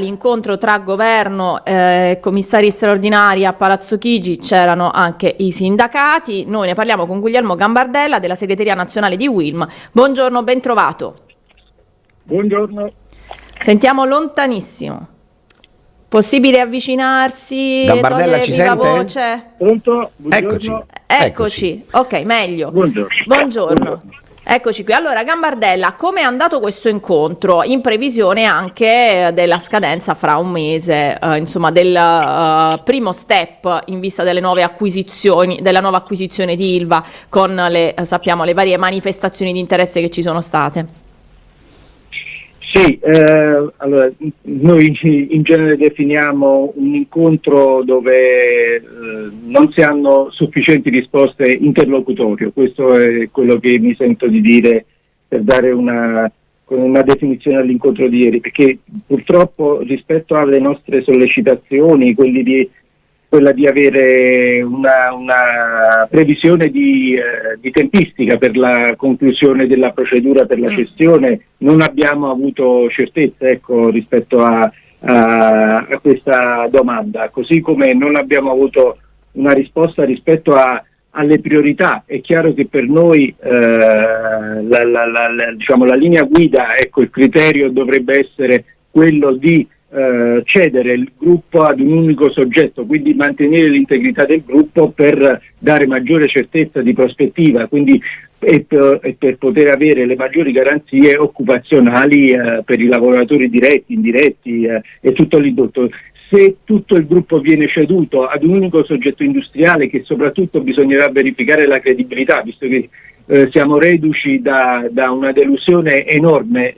L'incontro tra governo e commissari straordinari a Palazzo Chigi, c'erano anche i sindacati. Noi ne parliamo con Guglielmo Gambardella della segreteria nazionale di UILM. Buongiorno, ben trovato. Buongiorno. Sentiamo lontanissimo. Possibile avvicinarsi? Gambardella ci sente? Voce? Pronto? Buongiorno. Eccoci. Ok, meglio. Buongiorno. Eccoci qui. Allora, Gambardella, come è andato questo incontro in previsione anche della scadenza fra un mese, del primo step in vista delle nuove acquisizioni, della nuova acquisizione di Ilva, con le varie manifestazioni di interesse che ci sono state? Sì, allora noi in genere definiamo un incontro dove non si hanno sufficienti risposte interlocutorie. Questo è quello che mi sento di dire per dare una definizione all'incontro di ieri, perché purtroppo rispetto alle nostre sollecitazioni, quella di avere una previsione di tempistica per la conclusione della procedura per la cessione, non abbiamo avuto certezza, rispetto a questa domanda, così come non abbiamo avuto una risposta rispetto alle priorità. È chiaro che per noi la linea guida, il criterio dovrebbe essere quello di cedere il gruppo ad un unico soggetto, quindi mantenere l'integrità del gruppo per dare maggiore certezza di prospettiva, quindi e per poter avere le maggiori garanzie occupazionali per i lavoratori diretti, indiretti e tutto l'indotto. Se tutto il gruppo viene ceduto ad un unico soggetto industriale, che soprattutto bisognerà verificare la credibilità, visto che siamo reduci da una delusione enorme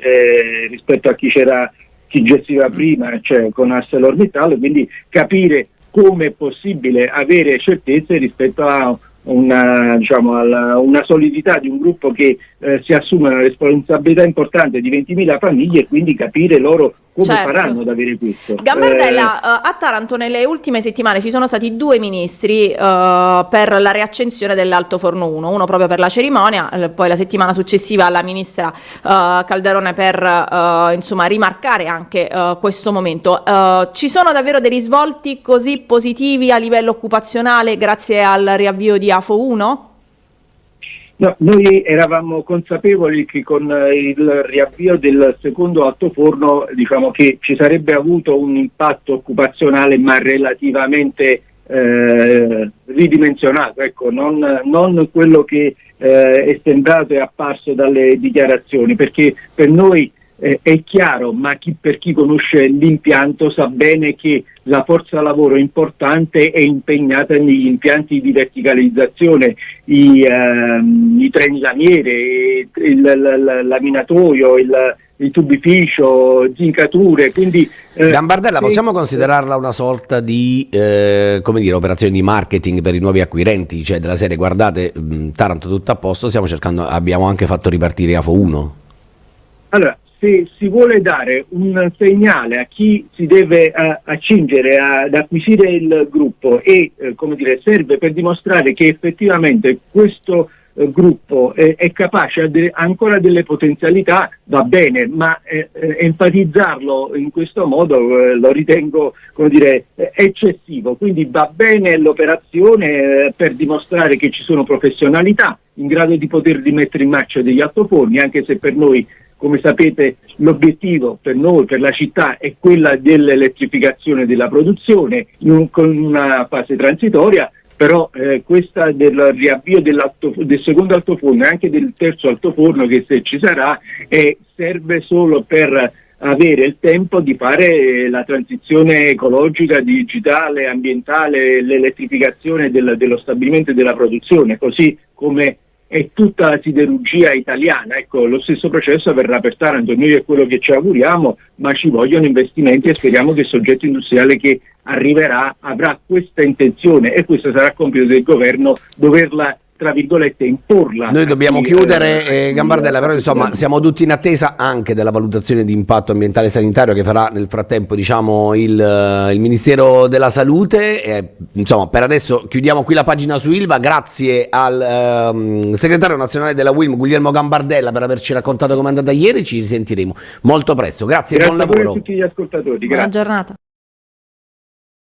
rispetto a chi gestiva prima, cioè con ArcelorMittal, quindi capire come è possibile avere certezze rispetto a una solidità di un gruppo che si assume una responsabilità importante di 20.000 famiglie, e quindi capire loro come faranno ad avere questo. Gambardella, a Taranto nelle ultime settimane ci sono stati 2 ministri per la riaccensione dell'Alto Forno 1, uno proprio per la cerimonia, poi la settimana successiva alla ministra Calderone per rimarcare anche questo momento. Ci sono davvero dei risvolti così positivi a livello occupazionale grazie al riavvio di AFO 1? No, noi eravamo consapevoli che con il riavvio del secondo altoforno, che ci sarebbe avuto un impatto occupazionale, ma relativamente ridimensionato, non quello che è sembrato e apparso dalle dichiarazioni, perché per noi è chiaro, ma per chi conosce l'impianto sa bene che la forza lavoro importante è impegnata negli impianti di verticalizzazione, i treni lamiere, il laminatoio, il tubificio, zincature, quindi Gambardella, possiamo considerarla una sorta di operazione di marketing per i nuovi acquirenti, cioè della serie: guardate, Taranto tutto a posto, abbiamo anche fatto ripartire AFO 1? Allora, se si vuole dare un segnale a chi si deve accingere ad acquisire il gruppo e serve per dimostrare che effettivamente questo gruppo è capace, ha ancora delle potenzialità, va bene, ma enfatizzarlo in questo modo lo ritengo eccessivo. Quindi va bene l'operazione per dimostrare che ci sono professionalità in grado di poter rimettere in marcia degli altoforni, anche se per noi, come sapete, l'obiettivo per noi, per la città, è quella dell'elettrificazione della produzione con una fase transitoria, però questa del riavvio del secondo altoforno e anche del terzo altoforno, che se ci sarà, serve solo per avere il tempo di fare la transizione ecologica, digitale, ambientale, l'elettrificazione dello stabilimento e della produzione, così come è tutta la siderurgia italiana. Lo stesso processo avverrà per Taranto. Noi è quello che ci auguriamo, ma ci vogliono investimenti e speriamo che il soggetto industriale che arriverà avrà questa intenzione, e questo sarà compito del governo doverla tra virgolette, imporla. Noi dobbiamo chiudere, Gambardella, però insomma siamo tutti in attesa anche della valutazione di impatto ambientale e sanitario che farà nel frattempo, diciamo, il Ministero della Salute. Insomma, per adesso chiudiamo qui la pagina su Ilva. Grazie al segretario nazionale della UILM, Guglielmo Gambardella, per averci raccontato com'è andata ieri. Ci risentiremo molto presto. Grazie e buon a voi e lavoro. a tutti gli ascoltatori. Buona Grazie. giornata.